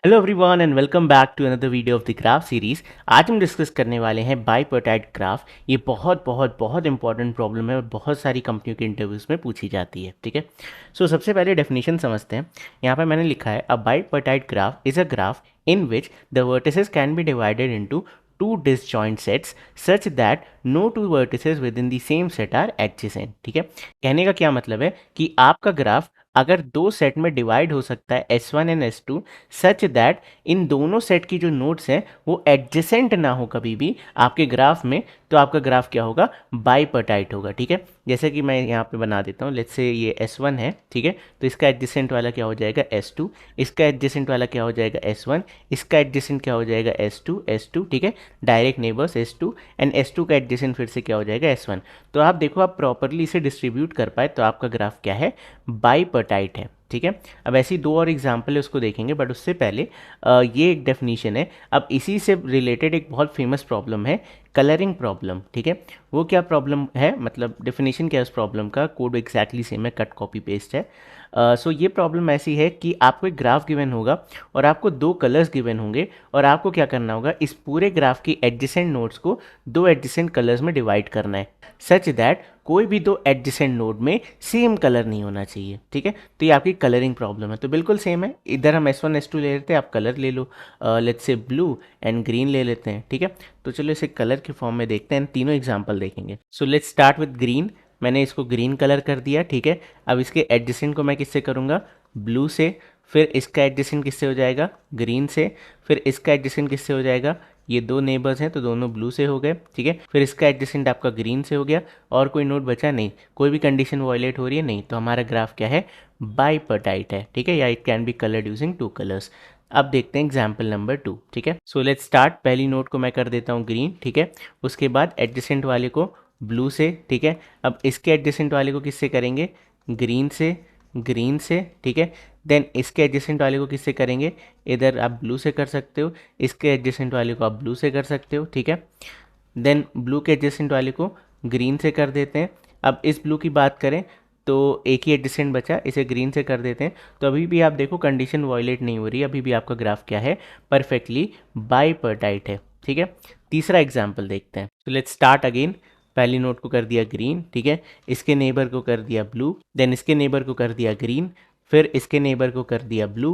Hello everyone and welcome back to another video of the graph series. आज हम discuss करने वाले हैं बाइपर्टाइट ग्राफ। ये बहुत बहुत बहुत इंपॉर्टेंट प्रॉब्लम है और बहुत सारी कंपनियों के इंटरव्यूज में पूछी जाती है। ठीक है, सबसे पहले डेफिनेशन समझते हैं। यहाँ पर मैंने लिखा है a bipartite graph is a graph in which the vertices can be divided into two disjoint sets such that no two vertices within the same set are adjacent। ठीक है, कहने का क्या मतलब है कि आपका ग्राफ अगर दो सेट में डिवाइड हो सकता है S1 and S2 such that in दोनों सेट की जो नोड्स हैं वो एडजेसेंट ना हो कभी भी आपके ग्राफ में, तो आपका ग्राफ क्या होगा, बाइपर्टाइट होगा। ठीक है, जैसे कि मैं यहाँ पे बना देता हूँ, लेट्स से ये S1 है। ठीक है, तो इसका एडजेसेंट वाला क्या हो जाएगा S2, इसका एडजेसेंट वाला क्या हो जाएगा S1, इसका एडजेसेंट क्या हो जाएगा S2। ठीक है, direct neighbours S2 and S2 का एडजेसेंट फिर से क्या हो जाएगा S1। तो आप देखो, आप प्रॉपरली इसे डिस्ट्रीब्यूट कर पाए तो आपका ग्राफ क्या है, बाइपर्टाइट है। ठीक है, अब ऐसी दो और एग्जाम्पल है उसको देखेंगे, बट उससे पहले ये एक डेफिनेशन है। अब इसी से रिलेटेड एक बहुत फेमस प्रॉब्लम है, कलरिंग प्रॉब्लम। ठीक है, वो क्या प्रॉब्लम है, मतलब डेफिनेशन क्या है उस प्रॉब्लम का, कोड एग्जैक्टली सेम है, कट कॉपी पेस्ट है। ये प्रॉब्लम ऐसी है कि आपको एक ग्राफ गिवन होगा और आपको दो कलर्स गिवन होंगे और आपको क्या करना होगा, इस पूरे ग्राफ की एडजेसेंट नोड्स को दो एडजेसेंट कलर्स में डिवाइड करना है सच दैट कोई भी दो एडजेसेंट नोड में सेम कलर नहीं होना चाहिए। ठीक है, तो ये आपकी कलरिंग प्रॉब्लम है। तो बिल्कुल सेम है, इधर हम S1 S2 ले लेते हैं, आप कलर ले लो, let's say blue and green ले लेते हैं। ठीक है, तो चलो इसे कलर के फॉर्म में देखते हैं, तीनों एग्जाम्पल देखेंगे। So let's start with green. मैंने इसको ग्रीन कलर कर दिया। ठीक है, अब इसके एडजेसेंट को मैं किससे करूँगा, ब्लू से। फिर इसका एडजेसेंट किससे हो जाएगा, ग्रीन से। फिर इसका एडजेसेंट किससे हो जाएगा, ये दो नेबर्स हैं तो दोनों ब्लू से हो गए। ठीक है, फिर इसका एडजेसेंट आपका ग्रीन से हो गया और कोई नोड बचा नहीं, कोई भी कंडीशन वायलेट हो रही है नहीं, तो हमारा ग्राफ क्या है, बाइपर्टाइट है। ठीक है, या it can be coloured using two colours. अब देखते हैं एग्जाम्पल नंबर 2। ठीक है, सो लेट्स स्टार्ट। पहली नोड को मैं कर देता हूँ ग्रीन। ठीक है, उसके बाद एडजेसेंट वाले को ब्लू से। ठीक है, अब इसके एडजेसेंट वाले को किससे करेंगे, ग्रीन से, ग्रीन से। ठीक है, देन इसके एडजेसेंट वाले को किससे करेंगे, इधर आप ब्लू से कर सकते हो, इसके एडजेसेंट वाले को आप ब्लू से कर सकते हो। ठीक है, देन ब्लू के एडजेसेंट वाले को ग्रीन से कर देते हैं। अब इस ब्लू की बात करें तो एक ही एडजेसेंट बचा, इसे ग्रीन से कर देते हैं। तो अभी भी आप देखो कंडीशन वायलेट नहीं हो रही, अभी भी आपका ग्राफ क्या है, परफेक्टली बाइपर्टाइट है। ठीक है, तीसरा एग्जाम्पल देखते हैं। तो लेट्स स्टार्ट अगेन। पहली नोड को कर दिया ग्रीन। ठीक है, इसके नेबर को कर दिया ब्लू, देन इसके नेबर को कर दिया ग्रीन, फिर इसके नेबर को कर दिया ब्लू,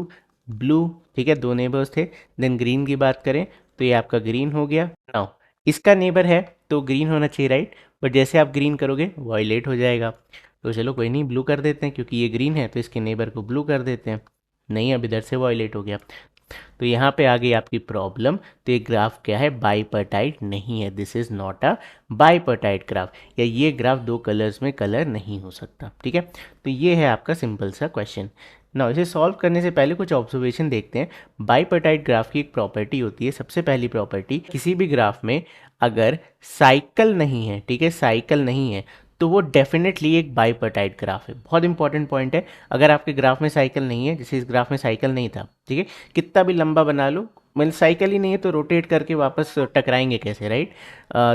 ब्लू। ठीक है, दो नेबर्स थे। देन ग्रीन की बात करें तो ये आपका ग्रीन हो गया। नाउ इसका नेबर है तो ग्रीन होना चाहिए, राइट, बट जैसे आप ग्रीन करोगे वायलेट हो जाएगा। तो चलो कोई नहीं, ब्लू कर देते हैं, क्योंकि ये ग्रीन है तो इसके नेबर को ब्लू कर देते हैं। नहीं, अब इधर से वायलेट हो गया, तो यहाँ पे आ गई आपकी प्रॉब्लम। तो ये ग्राफ क्या है, बाइपर्टाइट नहीं है, this is not a bipartite graph, या ये ग्राफ दो कलर्स में कलर नहीं हो सकता। ठीक है, तो ये है आपका सिंपल सा क्वेश्चन। ना इसे सॉल्व करने से पहले कुछ ऑब्जर्वेशन देखते हैं। बाइपर्टाइट ग्राफ की एक प्रॉपर्टी होती है, सबसे पहली प्रॉपर्टी, किसी भी ग्राफ में अगर साइकिल नहीं है, ठीक है, साइकिल नहीं है, तो वो डेफिनेटली एक बाइपर्टाइट ग्राफ है। बहुत इंपॉर्टेंट पॉइंट है। अगर आपके ग्राफ में साइकिल नहीं है, जैसे इस ग्राफ में साइकिल नहीं था, ठीक है, कितना भी लंबा बना लो, मतलब साइकिल ही नहीं है तो रोटेट करके वापस टकराएंगे कैसे, राइट।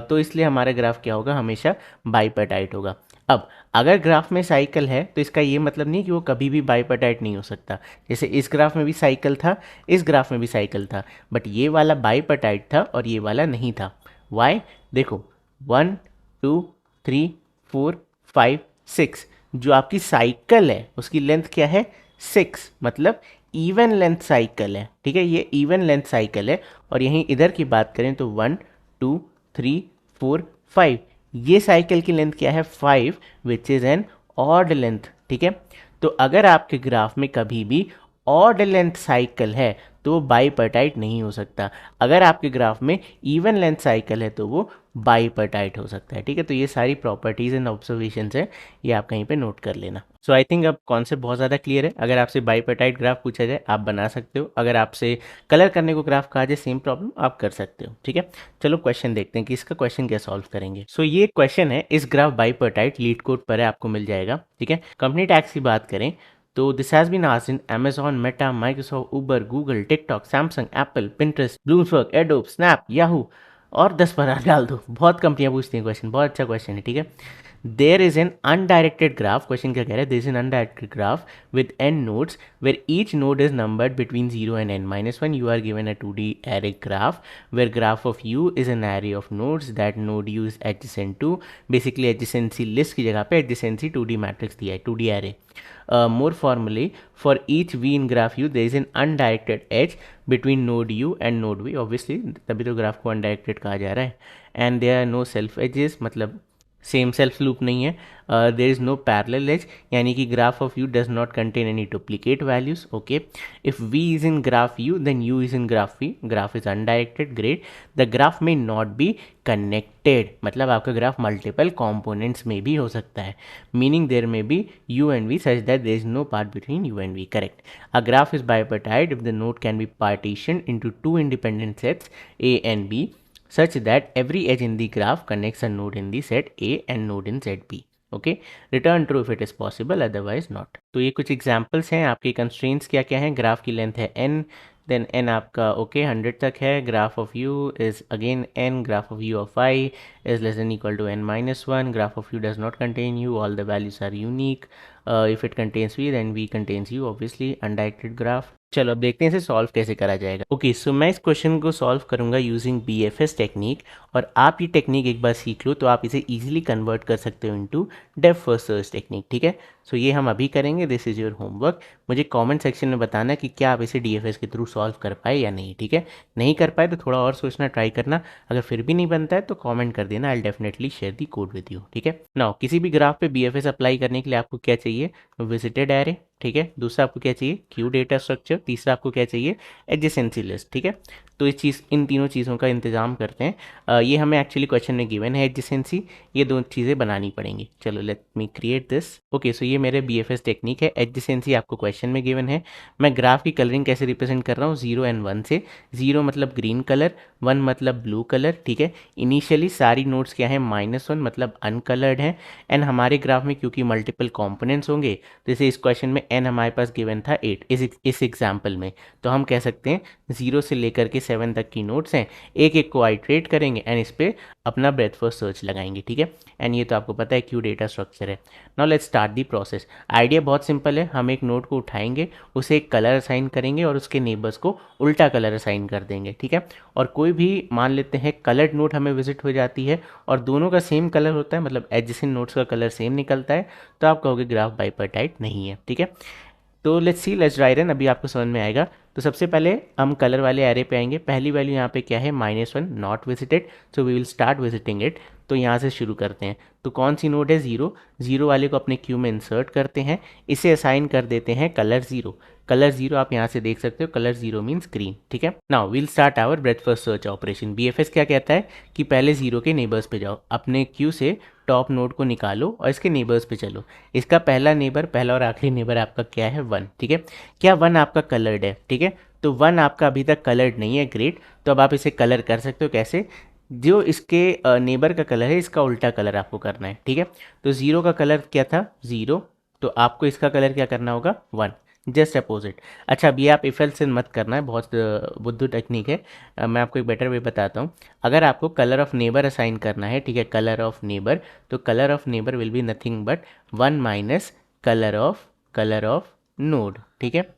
तो इसलिए हमारा ग्राफ क्या होगा, हमेशा बाइपर्टाइट होगा। अब अगर ग्राफ में साइकिल है तो इसका ये मतलब नहीं कि वो कभी भी बाइपर्टाइट नहीं हो सकता। जैसे इस ग्राफ में भी साइकिल था, इस ग्राफ में भी साइकिल था, बट ये वाला बाइपर्टाइट था और ये वाला नहीं था। वाई, देखो 1 2 3 4 5 6, जो आपकी साइकिल है उसकी लेंथ क्या है, 6, मतलब इवन लेंथ साइकिल है। ठीक है, ये इवन लेंथ साइकिल है। और यहीं इधर की बात करें तो 1 2 3 4 5, ये साइकिल की लेंथ क्या है, 5, which is an odd length. ठीक है, तो अगर आपके ग्राफ में कभी भी ऑड लेंथ साइकिल है तो वो बाइपर्टाइट नहीं हो सकता। अगर आपके ग्राफ में इवन लेंथ साइकिल है तो वो बाइपर्टाइट हो सकता है। ठीक है, तो ये सारी प्रॉपर्टीज़ एंड ऑब्जर्वेशंस हैं, ये आप कहीं पे नोट कर लेना। सो आई थिंक अब कॉन्सेप्ट बहुत ज़्यादा क्लियर है। अगर आपसे बाइपर्टाइट ग्राफ पूछा जाए आप बना सकते हो, अगर आपसे कलर करने को ग्राफ कहा जाए सेम प्रॉब्लम आप कर सकते हो। ठीक है, चलो क्वेश्चन देखते हैं कि इसका क्वेश्चन क्या सॉल्व करेंगे। सो ये क्वेश्चन है, इस ग्राफ बाइपर्टाइट, लीड कोड पर है, आपको मिल जाएगा। ठीक है, कंपनी टैक्स की बात करें तो this has been asked in Amazon, Meta, Microsoft, Uber, Google, TikTok, Samsung, Apple, Pinterest, Bloomberg, Adobe, Snap, Yahoo और 10 पर डाल दो। बहुत कंपनियां पूछती हैं क्वेश्चन, बहुत अच्छा क्वेश्चन है। ठीक है, there is an undirected graph, question क्या कह रहा है, there is an undirected graph with n nodes where each node is numbered between 0 and n-1. You are given a 2D array graph where graph of u is an array of nodes that node u is adjacent to. Basically adjacency list की जगह पे adjacency 2D matrix दिया है, 2D array. More formally, for each v in graph u there is an undirected edge between node u and node v. Obviously तभी तो graph को undirected कहा जा रहा है. And there are no self edges, मतलब सेम सेल्फ लूप नहीं है. There is no parallel edge, यानी कि graph of u does not contain any duplicate values. Okay, if v is in graph u then u is in graph v. Graph is undirected, great. The graph में not be connected, मतलब आपका graph multiple components में भी हो सकता है. Meaning there में be u and v such that there is no path between u and v. Correct. A graph is bipartite if the node can be partition into two independent sets A and B such that every edge in the graph connects a node in the set A and node in set B. Okay, return true if it is possible, otherwise not. तो ये कुछ examples हैं. आपके constraints क्या क्या हैं. Graph की length है n, देन n आपका ओके 100 तक है. Graph of u is again n, graph of u of i is less than equal to n-1. Graph of u does not contain u, all the values are unique. If it contains v then v contains u, obviously undirected graph. चलो अब देखते हैं इसे solve कैसे करा जाएगा. Okay, सो मैं इस क्वेश्चन को सॉल्व करूंगा यूजिंग BFS टेक्निक, और आप ये टेक्निक एक बार सीख लो तो आप इसे इजीली कन्वर्ट कर सकते हो into depth first search technique. ठीक है, सो ये हम अभी करेंगे. This is your homework. मुझे कमेंट सेक्शन में बताना कि क्या आप इसे DFS के थ्रू सॉल्व कर पाए या नहीं. ठीक है, नहीं कर पाए तो थोड़ा और सोचना, ट्राई करना. अगर फिर भी नहीं बनता है तो कॉमेंट कर देना, I definitely share the code with you. ठीक है, नाउ किसी भी ग्राफ पे BFS अप्लाई करने के लिए आपको क्या चाहिए, विजिटेड एरे. ठीक है, दूसरा आपको क्या चाहिए, क्यू डेटा स्ट्रक्चर. तीसरा आपको क्या चाहिए, एडजेसेंसी लिस्ट. ठीक है, तो इन तीनों चीज़ों का इंतजाम करते हैं. ये हमें एक्चुअली क्वेश्चन में गिवन है एडजेसेंसी, ये दो चीज़ें बनानी पड़ेंगी. चलो let me create this. Okay, so ये मेरे BFS टेक्निक है. एडजेसेंसी आपको क्वेश्चन में गिवन है. मैं ग्राफ की कलरिंग कैसे रिप्रेजेंट कर रहा हूँ, 0 and 1 से. 0 मतलब ग्रीन कलर, 1 मतलब ब्लू कलर. ठीक है, इनिशियली सारी नोट्स क्या है, -1 मतलब अनकलर्ड है. एंड हमारे ग्राफ में क्योंकि मल्टीपल कॉम्पोनेंट्स होंगे, जैसे इस क्वेश्चन में n हमारे पास गिवन था 8 इस एग्जाम्पल में, तो हम कह सकते हैं 0 से लेकर के 7 तक की नोट्स हैं. एक एक को आइट्रेट करेंगे एंड इस पर अपना ब्रेथ फर्स्ट सर्च लगाएंगे. ठीक है, एंड ये तो आपको पता है क्यू डेटा स्ट्रक्चर है. Now let's start the process. Idea बहुत सिंपल है. हम एक नोट को उठाएंगे, उसे एक कलर असाइन करेंगे और उसके नेबर्स को उल्टा कलर असाइन कर देंगे. ठीक है, और कोई भी मान लेते हैं कलर्ड नोट हमें विजिट हो जाती है और दोनों का सेम कलर होता है, मतलब एडजेसेंट नोट्स का कलर सेम निकलता है, तो आप कहोगे ग्राफ बाइपर्टाइट नहीं है. ठीक है, तो लेट्स ट्राई रन, अभी आपको समझ में आएगा. तो सबसे पहले हम कलर वाले एरे पे आएंगे. पहली वैल्यू यहाँ पे क्या है, -1 not visited, so we will start visiting it. तो यहाँ से शुरू करते हैं. तो कौन सी नोड है, 0. 0 वाले को अपने क्यू में इंसर्ट करते हैं, इसे असाइन कर देते हैं कलर 0. कलर 0 आप यहाँ से देख सकते हो, कलर 0 मीन्स ग्रीन. ठीक है, now we'll start our breadth first search operation. BFS क्या कहता है कि पहले 0 के नेबर्स पे जाओ, अपने क्यू से टॉप नोड को निकालो और इसके नेबर्स पे चलो. इसका पहला नेबर, पहला और आखिरी नेबर आपका क्या है, 1. ठीक है, क्या 1 आपका कलर्ड है. ठीक है, तो 1 आपका अभी तक कलर्ड नहीं है, ग्रेट. तो अब आप इसे कलर कर सकते हो. कैसे, जो इसके नेबर का कलर है इसका उल्टा कलर आपको करना है. ठीक है, तो 0 का कलर क्या था, 0, तो आपको इसका कलर क्या करना होगा, 1, जस्ट अपोजिट. अच्छा, अब ये आप इफ एल्स मत करना है, बहुत बुद्धू टेक्निक है. मैं आपको एक बेटर वे बताता हूँ. अगर आपको कलर ऑफ नेबर असाइन करना है, ठीक है, कलर ऑफ नेबर, तो colour of neighbour will be nothing but 1 minus colour of node. ठीक है,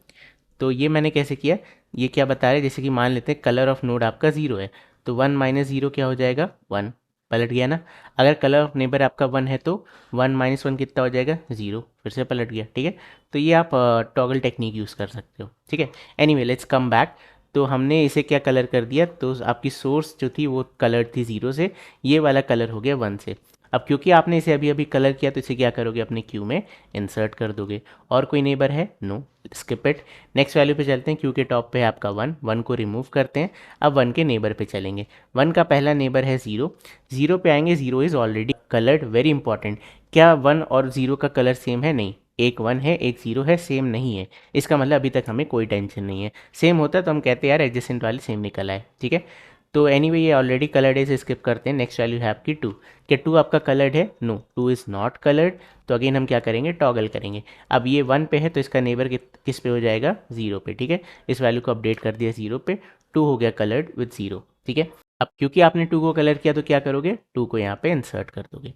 तो ये मैंने कैसे किया, ये क्या बता रहे हैं, जैसे कि मान लेते हैं कलर ऑफ नोड आपका 0 है, तो 1 माइनस 0 क्या हो जाएगा, 1. पलट गया ना. अगर कलर ऑफ नेबर आपका 1 है तो 1 माइनस 1 कितना हो जाएगा, 0, फिर से पलट गया. ठीक है, तो ये आप टॉगल टेक्निक यूज़ कर सकते हो. ठीक है, एनीवे लेट्स कम बैक. तो हमने इसे क्या कलर कर दिया, तो आपकी सोर्स जो थी वो कलर थी 0 से, ये वाला कलर हो गया 1 से. अब क्योंकि आपने इसे अभी अभी कलर किया तो इसे क्या करोगे, अपने क्यू में इंसर्ट कर दोगे. और कोई नेबर है, no, skip it. Next value पे चलते हैं. क्यू के टॉप पे है आपका 1 को रिमूव करते हैं. अब 1 के नेबर पे चलेंगे. 1 का पहला नेबर है 0. 0 पे आएंगे, 0 is already coloured, very important. क्या 1 और 0 का कलर सेम है, नहीं. एक 1 है एक 0 है, सेम नहीं है. इसका मतलब अभी तक हमें कोई टेंशन नहीं है. सेम होता तो हम कहते यार एडजेसेंट वाले सेम निकल आए. ठीक है, तो एनीवे ये ऑलरेडी कलर्ड है, इसे स्किप करते हैं. नेक्स्ट वैल्यू है आपकी 2. क्या 2 आपका कलर्ड है, नो, 2 इज़ नॉट कलर्ड. तो अगेन हम क्या करेंगे, टॉगल करेंगे. अब ये 1 पे है तो इसका नेबर किस पे हो जाएगा, 0 पे. ठीक है, इस वैल्यू को अपडेट कर दिया 0 पे. 2 हो गया कलर्ड विथ 0. ठीक है, अब क्योंकि आपने 2 को कलर किया तो क्या करोगे, 2 को यहाँ पे इंसर्ट कर दोगे.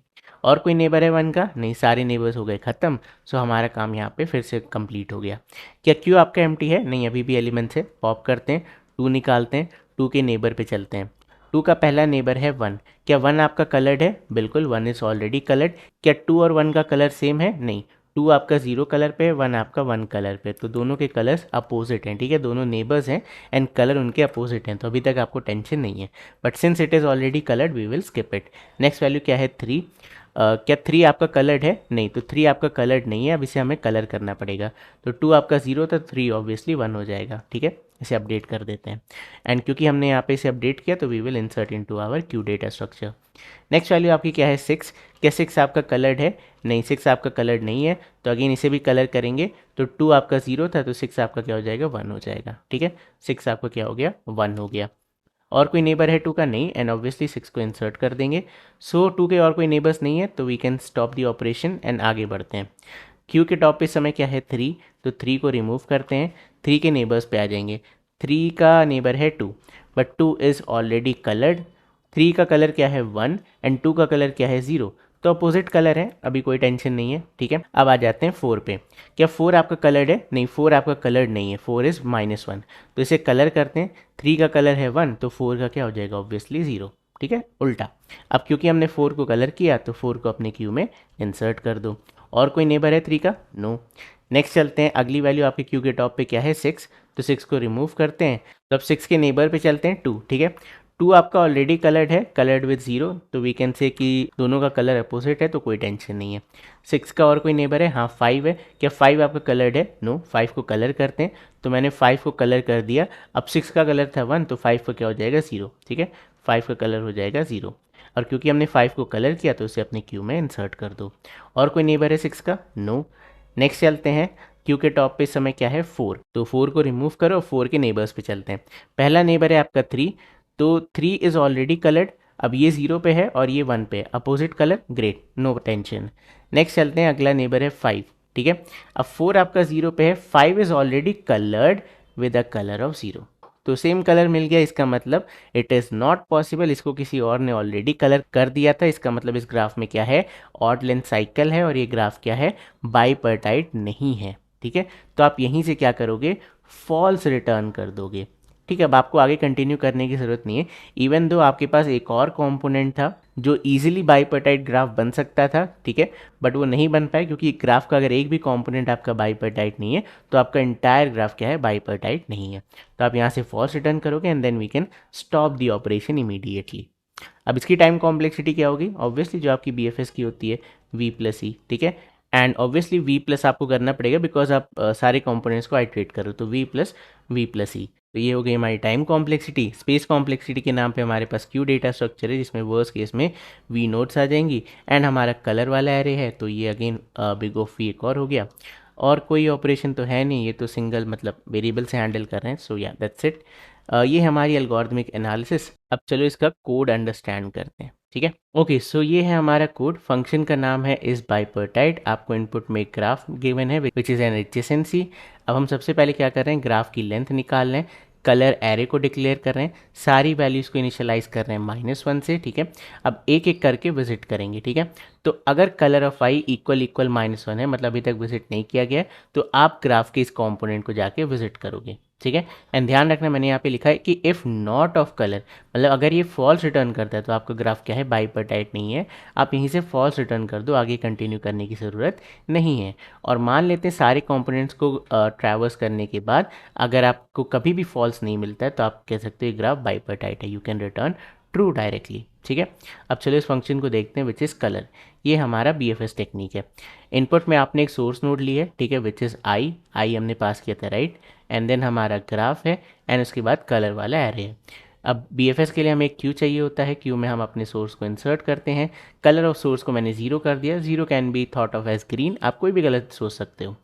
और कोई नेबर है 1 का? नहीं, सारे नेबर्स हो गए ख़त्म। सो हमारा काम यहाँ पे फिर से कंप्लीट हो गया। क्या क्यू आपका एम्प्टी है? नहीं, अभी भी एलिमेंट्स है। पॉप करते हैं, 2 निकालते हैं, 2 के नेबर पे चलते हैं। 2 का पहला नेबर है 1। क्या 1 आपका कलर्ड है? बिल्कुल, 1 इज़ ऑलरेडी कलर्ड। क्या 2 और 1 का कलर सेम है? नहीं, 2 आपका 0 कलर पे है, 1 आपका 1 कलर पे, तो दोनों के कलर्स अपोजिट हैं, ठीक है, दोनों नेबर्स हैं एंड कलर उनके अपोजिट हैं, तो अभी तक आपको टेंशन नहीं है। But since it is already coloured we will skip it. Next value क्या है? 3। क्या 3 आपका कलर्ड है? नहीं, तो 3 आपका कलर्ड नहीं है, अब इसे हमें कलर करना पड़ेगा। तो 2 आपका 0 था, 3 ऑब्वियसली 1 हो जाएगा, ठीक है, इसे अपडेट कर देते हैं। एंड क्योंकि हमने यहाँ पे इसे अपडेट किया तो we will insert into our queue data structure. Next value आपकी क्या है? 6। क्या 6 आपका कलर्ड है? नहीं, 6 आपका कलर्ड नहीं है, तो अगेन इसे भी कलर करेंगे। तो 2 आपका 0 था, तो 6 आपका क्या हो जाएगा? 1 हो जाएगा, ठीक है, 6 आपका क्या हो गया? 1 हो गया। और कोई नेबर है 2 का? नहीं, एंड ऑब्वियसली 6 को इंसर्ट कर देंगे। सो 2 के और कोई नेबर्स नहीं है, तो we can stop the operation and आगे बढ़ते हैं। क्यू के टॉप पे समय क्या है? 3, तो 3 को रिमूव करते हैं, 3 के नेबर्स पे आ जाएंगे। 3 का नेबर है 2, बट 2 इज़ ऑलरेडी कलर्ड। 3 का कलर क्या है? 1 एंड 2 का कलर क्या है? 0, तो अपोजिट कलर है, अभी कोई टेंशन नहीं है, ठीक है। अब आ जाते हैं 4 पे। क्या 4 आपका कलर्ड है? नहीं, 4 आपका कलर्ड नहीं है, 4 इज़ -1, तो इसे कलर करते हैं। 3 का कलर है 1, तो 4 का क्या हो जाएगा? ऑब्वियसली 0, ठीक है, उल्टा। अब क्योंकि हमने 4 को कलर किया तो 4 को अपने क्यू में इंसर्ट कर दो। और कोई नेबर है 3 का? नो। नेक्स्ट चलते हैं, अगली वैल्यू आपके क्यू के टॉप पे क्या है? 6, तो 6 को रिमूव करते हैं। तो अब 6 के नेबर पे चलते हैं, 2, ठीक है। 2 आपका ऑलरेडी कलर्ड है, कलर्ड विद 0, तो वी कैन से कि दोनों का कलर अपोजिट है, तो कोई टेंशन नहीं है। 6 का और कोई नेबर है? हाँ, 5 है। क्या 5 आपका कलर्ड है? नो, 5 को कलर करते हैं, तो मैंने 5 को कलर कर दिया। अब 6 का कलर था 1, तो 5 का क्या हो जाएगा? 0, ठीक है, 5 का कलर हो जाएगा 0। और क्योंकि हमने 5 को कलर किया तो उसे अपने क्यू में इंसर्ट कर दो। और कोई नेबर है 6 का? नो। नेक्स्ट चलते हैं, क्यू के टॉप पे इस समय क्या है? 4, तो 4 को रिमूव करो, 4 के नेबर्स पे चलते हैं। पहला नेबर है आपका 3, तो 3 इज़ ऑलरेडी कलर्ड। अब ये 0 पे है और ये 1 पे है, opposite colour, great, no tension. Next चलते हैं, अगला नेबर है 5, ठीक है। अब 4 आपका 0 पे है, 5 is already coloured with a colour of 0, तो सेम कलर मिल गया, इसका मतलब इट इज़ नॉट पॉसिबल, इसको किसी और ने ऑलरेडी कलर कर दिया था, इसका मतलब इस ग्राफ में क्या है? ऑड लेंथ साइकिल है, और ये ग्राफ क्या है? बाइपर्टाइट नहीं है, ठीक है। तो आप यहीं से क्या करोगे? फॉल्स रिटर्न कर दोगे, ठीक है। अब आपको आगे कंटिन्यू करने की ज़रूरत नहीं है, इवन दो आपके पास एक और कंपोनेंट था जो इजीली बाइपर्टाइट ग्राफ बन सकता था, ठीक है, बट वो नहीं बन पाया क्योंकि ग्राफ का अगर एक भी कंपोनेंट आपका बाइपर्टाइट नहीं है तो आपका इंटायर ग्राफ क्या है? बाइपर्टाइट नहीं है। तो आप यहाँ से फॉल्स रिटर्न करोगे and then we can stop the operation immediately. अब इसकी टाइम कॉम्प्लेक्सिटी क्या होगी? ऑब्वियसली जो आपकी बी की होती है v+e, ठीक है, एंड ऑब्वियसली v+ आपको करना पड़ेगा बिकॉज आप सारे कंपोनेंट्स को आइट्रेट करो, तो v+e। तो ये हो गई हमारी टाइम कॉम्प्लेक्सिटी। स्पेस कॉम्प्लेक्सिटी के नाम पे हमारे पास क्यू डेटा स्ट्रक्चर है जिसमें वर्स्ट केस में v नोड्स आ जाएंगी, एंड हमारा कलर वाला एरे है, तो ये अगेन बिग ऑफ v एक और हो गया। और कोई ऑपरेशन तो है नहीं, ये तो सिंगल मतलब वेरिएबल से हैंडल कर रहे हैं। सो या दैट्स इट, ये हमारी एल्गोरिथमिक एनालिसिस। अब चलो इसका कोड अंडरस्टैंड करते हैं, ठीक है। ओके, सो ये है हमारा कोड। फंक्शन का नाम है इज बाइपर्टाइट। आपको इनपुट में एक ग्राफ गिवन है विच इज़ एन एडजेसेंसी। अब हम सबसे पहले क्या कर रहे हैं? ग्राफ की लेंथ निकाल रहे हैं, कलर एरे को डिक्लेयर कर रहे हैं, सारी वैल्यूज़ को इनिशियलाइज कर रहे हैं -1 से, ठीक है। अब एक एक करके विजिट करेंगे, ठीक है। तो अगर colour of I equal equal -1 है, मतलब अभी तक विजिट नहीं किया गया है, तो आप ग्राफ के इस कॉम्पोनेंट को जाके विजिट करोगे, ठीक है। एंड ध्यान रखना, मैंने यहाँ पे लिखा है कि इफ़ नॉट ऑफ कलर, मतलब अगर ये फॉल्स रिटर्न करता है तो आपका ग्राफ क्या है? बाइपर्टाइट नहीं है। आप यहीं से फॉल्स रिटर्न कर दो, आगे कंटिन्यू करने की ज़रूरत नहीं है। और मान लेते हैं सारे कंपोनेंट्स को ट्रैवर्स करने के बाद अगर आपको कभी भी फॉल्स नहीं मिलता है तो आप कह सकते हो ये ग्राफ बाइपर्टाइट है, you can return true directly, ठीक है। अब चलो इस फंक्शन को देखते हैं विच इज़ कलर। ये हमारा BFS टेक्निक है। इनपुट में आपने एक सोर्स नोड ली है, ठीक है, विच इज़ आई हमने पास किया था, राइट, एंड देन हमारा ग्राफ है, एंड उसके बाद कलर वाला एरे है। अब BFS के लिए हमें एक क्यू चाहिए होता है, क्यू में हम अपने सोर्स को इंसर्ट करते हैं। कलर ऑफ सोर्स को मैंने 0 कर दिया, 0 can be thought of as green, आप कोई भी गलत सोच सकते हो।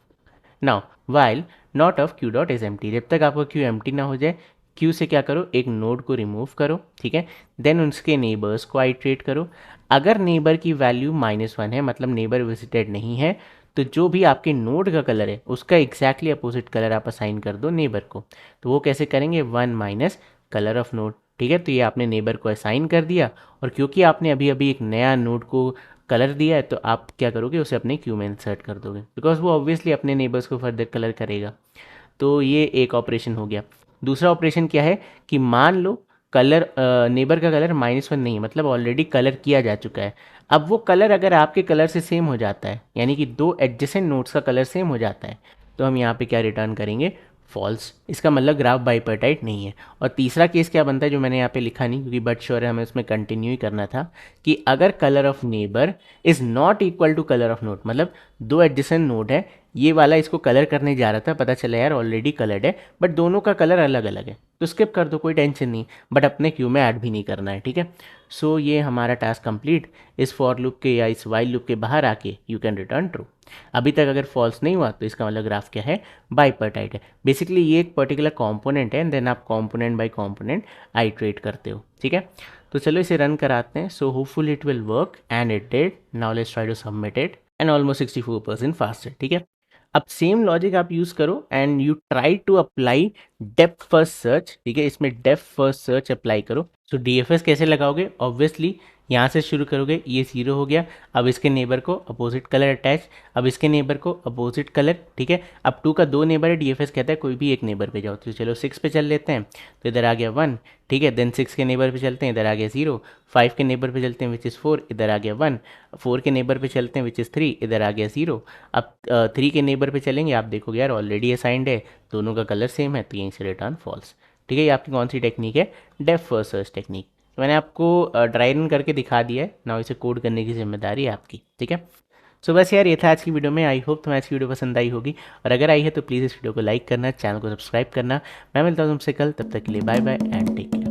Now while not of q dot is empty, जब तक आपका क्यू एम्प्टी ना हो जाए, क्यू से क्या करो? एक नोड को रिमूव करो, ठीक है, देन उसके नेबर्स को आइट्रेट करो। अगर नेबर की वैल्यू -1 है, मतलब नेबर विजिटेड नहीं है, तो जो भी आपके नोड का कलर है उसका एग्जैक्टली अपोजिट कलर आप असाइन कर दो नेबर को। तो वो कैसे करेंगे? 1 माइनस कलर ऑफ नोड, ठीक है। तो ये आपने नेबर को असाइन कर दिया, और क्योंकि आपने अभी अभी एक नया नोड को कलर दिया है तो आप क्या करोगे, उसे अपने क्यू में इंसर्ट कर दोगे, बिकॉज वो ऑब्वियसली अपने नेबर्स को फर्दर कलर करेगा। तो ये एक ऑपरेशन हो गया। दूसरा ऑपरेशन क्या है कि मान लो कलर नेबर का कलर -1 नहीं है, मतलब ऑलरेडी कलर किया जा चुका है। अब वो कलर अगर आपके कलर से सेम हो जाता है, यानी कि दो एडजेसेंट नोड्स का कलर सेम हो जाता है, तो हम यहाँ पे क्या रिटर्न करेंगे, फॉल्स। इसका मतलब ग्राफ बाइपर्टाइट नहीं है। और तीसरा केस क्या बनता है, जो मैंने यहाँ पे लिखा नहीं क्योंकि बट श्योर है हमें उसमें कंटिन्यू ही करना था, कि अगर colour of neighbour is not equal to colour of node, मतलब दो एडजेसेंट नोड है, ये वाला इसको कलर करने जा रहा था, पता चला यार ऑलरेडी कलर्ड है, बट दोनों का कलर अलग अलग है, तो स्किप कर दो, कोई टेंशन नहीं, बट अपने क्यू में ऐड भी नहीं करना है, ठीक है। सो ये हमारा टास्क कंप्लीट। इस फॉर लूप के या इस वाइल लूप के बाहर आके यू कैन रिटर्न ट्रू। अभी तक अगर फॉल्स नहीं हुआ तो इसका मतलब ग्राफ क्या है, बाइपर्टाइट है। बेसिकली ये एक पर्टिकुलर कंपोनेंट है एंड देन आप कंपोनेंट बाय कंपोनेंट आइट्रेट करते हो, ठीक है। तो चलो इसे रन कराते हैं। So hopeful it will work and it did. Now let's try to submit it and almost 64% fast है, ठीक है। अब सेम लॉजिक आप यूज करो and you try to apply depth first search, ठीक है। इसमें डेप्थ फर्स्ट सर्च अप्लाई करो। सो डीएफएस कैसे लगाओगे, ऑब्वियसली यहाँ से शुरू करोगे, ये 0 हो गया। अब इसके नेबर को अपोजिट कलर अटैच, अब इसके नेबर को अपोजिट कलर, ठीक है। अब 2 का 2 नेबर है, डीएफएस कहता है कोई भी एक नेबर पे जाओ, तो चलो 6 पे चल लेते हैं, तो इधर आ गया 1, ठीक है। देन 6 के नेबर पे चलते हैं, इधर आ गया 0, 5 के नेबर पे चलते हैं विच इज़ 4, इधर आ गया 1, 4 के नेबर पे चलते हैं विच इज़ 3, इधर आ गया 0। अब 3 के नेबर पे चलेंगे, आप देखोगे यार ऑलरेडी असाइंड है, दोनों का कलर सेम है, तो यहीं से रिटर्न फॉल्स, ठीक है। ये आपकी कौन सी टेक्निक है, डेप्थ फर्स्ट सर्च टेक्निक। तो मैंने आपको ड्राई रन करके दिखा दिया है, ना इसे कोड करने की जिम्मेदारी है आपकी, ठीक है। सो बस यार ये था आज की वीडियो में। आई होप तुम्हें आज की वीडियो पसंद आई होगी, और अगर आई है तो प्लीज़ इस वीडियो को लाइक करना, चैनल को सब्सक्राइब करना। मैं मिलता हूँ तुमसे कल, तब तक के लिए bye bye and take care.